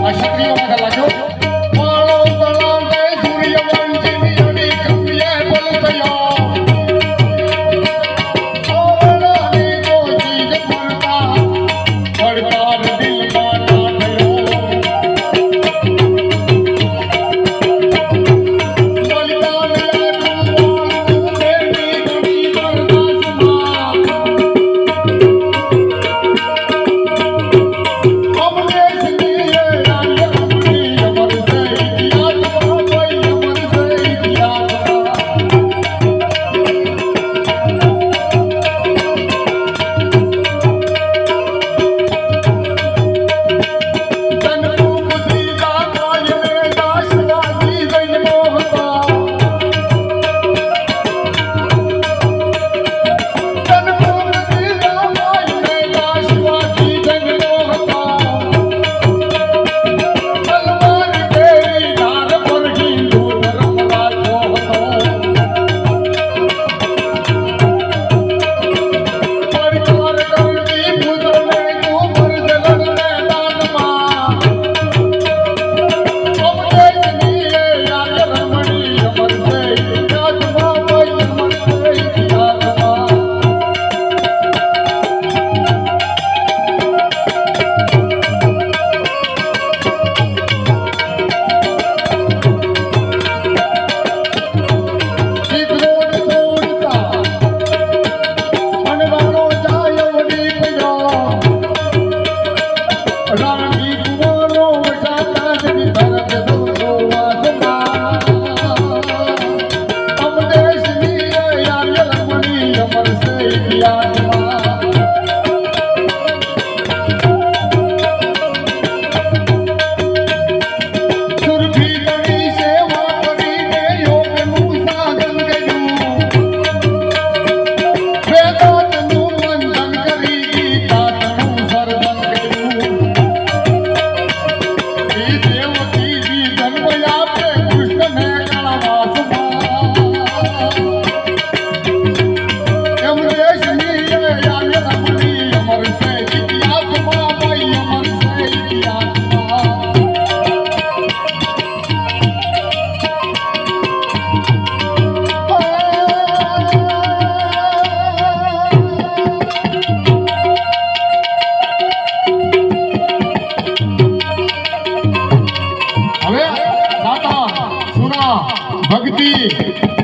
આ ક્ષત્રિયો માટે લાગ્યો વાળો તળાવે સૂર્યવંશીની અડી કપિયે બલ થયો ઓળાની તો ચીજ પડતા પડકાર દિલમાં ના થયો બલિદાન લાગુ બેટી ગણી બરદાસમાં ભક્તિ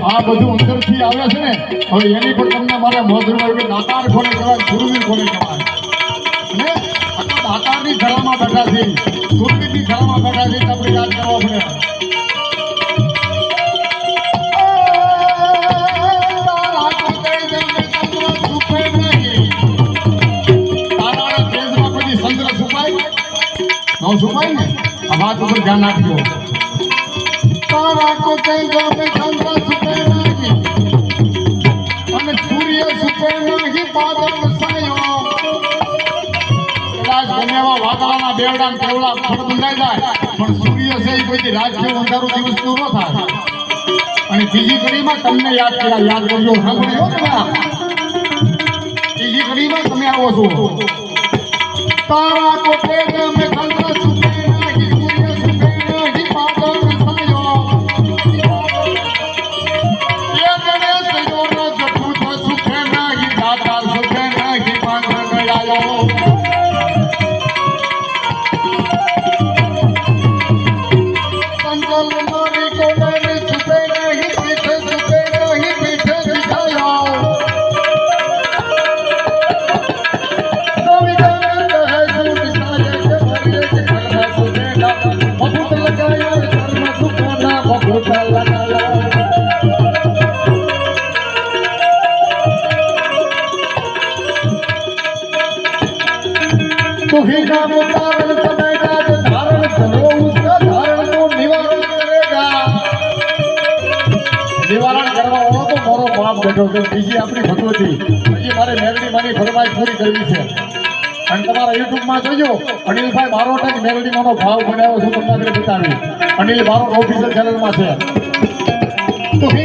આ બધું અંદરથી આવે છે ને હવે એની પર તમને મારે મોઢું દાતાર કોને કહેવાય સુરવીર કોને કહેવાય અને આટલા દાતારની ધરામાં બેઠા છે સુરવીરની ધરામાં બેઠા છે આપણે યાદ કરવા પડે સુપાય ને આ વાત ઉપર ધ્યાન આપજો तारा को कहीं में चंद्र सुपे नहीं અને સૂર્ય સુપે નહીં બાદલ સાયો કદાચ ગમેવા વાદળાના બેવડા ને કેવડા ફળ બંધાઈ જાય પણ સૂર્ય છે એ કોઈ રાજ્ય અંધારું દિવસનું ન થાય અને બીજી કડીમાં તમને યાદ કરજો સાંભળ્યો તમે બીજી કડીમાં તમે આવો છો તારા કો કहीं में चंद्र सुपे नहीं સૂર્ય સુપે નહીં બાદલ तो ही नाम धारण करेगा जो धारण करो उसका धारण को निवारण करेगा निवारण करवा हो तो मारो बाप बैठो કે બીજી આપણી ભગવતી હજી મારે મેલડી માની ફરમાઈશ પૂરી કરવી છે અને તમારા YouTube માં જોજો અનિલભાઈ બારોટ જ મેલડી માનો ભાવ બનાવ્યો છે તમને આગળ બતાવી અનિલ બારોટ ઓફિશિયલ ચેનલ માં છે તો ही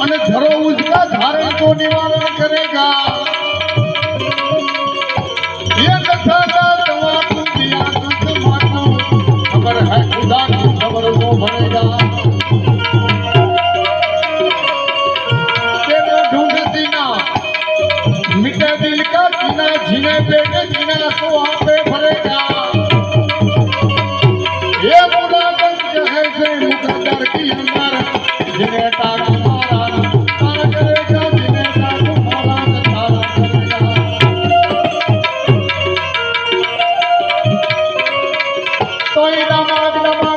અને ધરો उसका धारण को निवारण करेगा ये कथा का जीना जीने पेट जीना सो आपे भरेगा ये मुलाकात कहे से मुकद्दर की अंदर जिन्हें तारा मारा तारा करेगा जिन्हें तारा मारा तारा करेगा तो इलामा